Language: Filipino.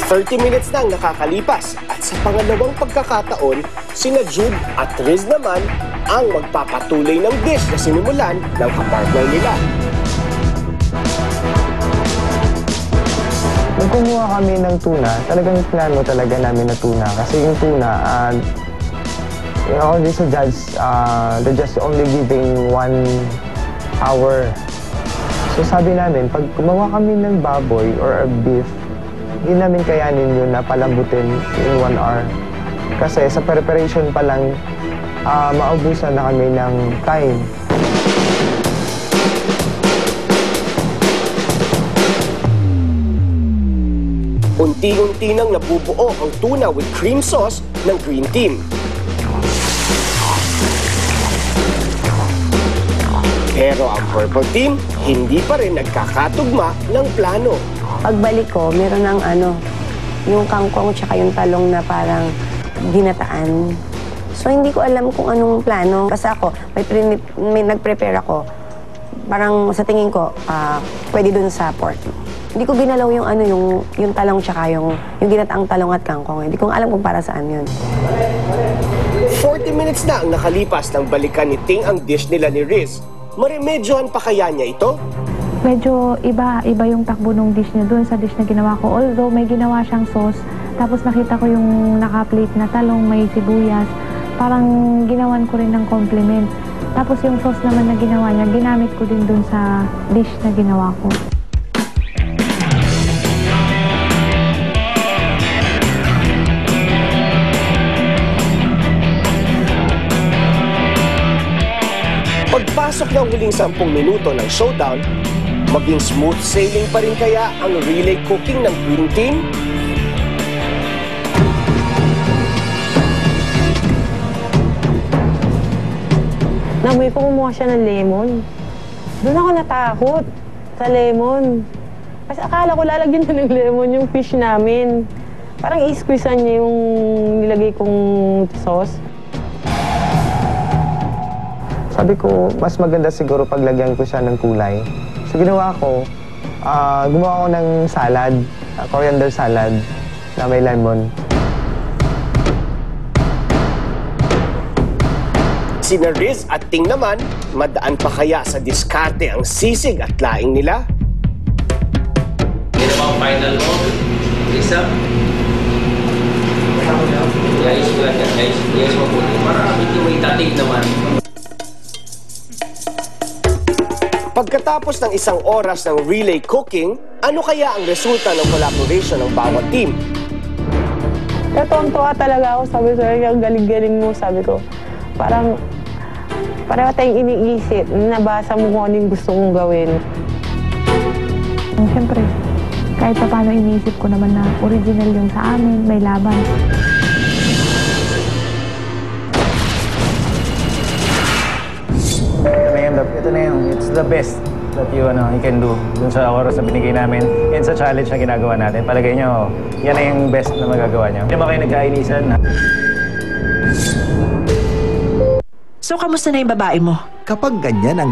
30 minutes na ang nakakalipas at sa pangalawang pagkakataon, sina Jude at Riz naman ang magpapatuloy ng dish na sinimulan ng kapartner nila. Nung kumuha kami ng tuna, talagang plano talaga namin na tuna. Kasi yung tuna, only sa judge, they're just only giving 1 hour. So sabi namin, pag gumawa kami ng baboy or beef, hindi namin kayanin yun na palambutin in 1 hour. Kasi sa preparation pa lang, maubusan na kami ng time. Unti-unti nang nabubuo ang tuna with cream sauce ng Green Team. Pero ang Purple Team, hindi pa rin nagkakatugma ng plano. Pagbalik ko, meron ng yung kangkong tsaka yung talong na parang ginataan. So hindi ko alam kung anong plano. Kasi ako, may nag-prepare ako. Parang sa tingin ko, pwede dun sa pork. Hindi ko ginalaw yung talong tsaka yung ginataang talong at kangkong. Hindi ko alam kung para saan yun. 40 minutes na ang nakalipas nang balikan ni Ting ang dish nila ni Riz. Maremedyohan pa kaya niya ito? Medyo iba yung takbo ng dish niya doon sa dish na ginawa ko. Although may ginawa siyang sauce, tapos nakita ko yung naka-plate na talong, may sibuyas. Parang ginawan ko rin ng compliment. Tapos yung sauce naman na ginawa niya, ginamit ko din doon sa dish na ginawa ko. Pagpasok ng huling 10 minuto ng showdown, maging smooth sailing pa rin kaya ang relay cooking ng Green Team? Namoy ko kumuha siya ng lemon. Doon ako natakot sa lemon. Kasi akala ko lalagyan niya ng lemon yung fish namin. Parang i-squeezean niya yung nilagay kong sauce. Sabi ko, mas maganda siguro paglagyan ko siya ng kulay. So ginawa ko, gumawa ko ng salad, coriander salad na may lemon. Sina Riz at Ting naman, madaan pa kaya sa diskarte ang sisig at laing nila? Yan ang final mo, Lisa. Guys, mabuti. Marami yung may tatig naman. Pagkatapos ng 1 oras ng relay cooking, ano kaya ang resulta ng collaboration ng bawat team? Tuwa talaga ako. Sabi ko, ang galing-galing mo. Sabi ko, parang pareho tayong iniisip. Nabasa mo kung ano yung gusto mong gawin. Siyempre, kahit pa paano iniisip ko naman na original yung sa amin, may laban. Ito na yun. It's the best that you can do dun sa oras na binigay namin and sa challenge na ginagawa natin. Palagay nyo, yan na yung best na magagawa nyo. Hindi ba kayo nagkainisan? So, kamusta na yung babae mo? Kapag ganyan ang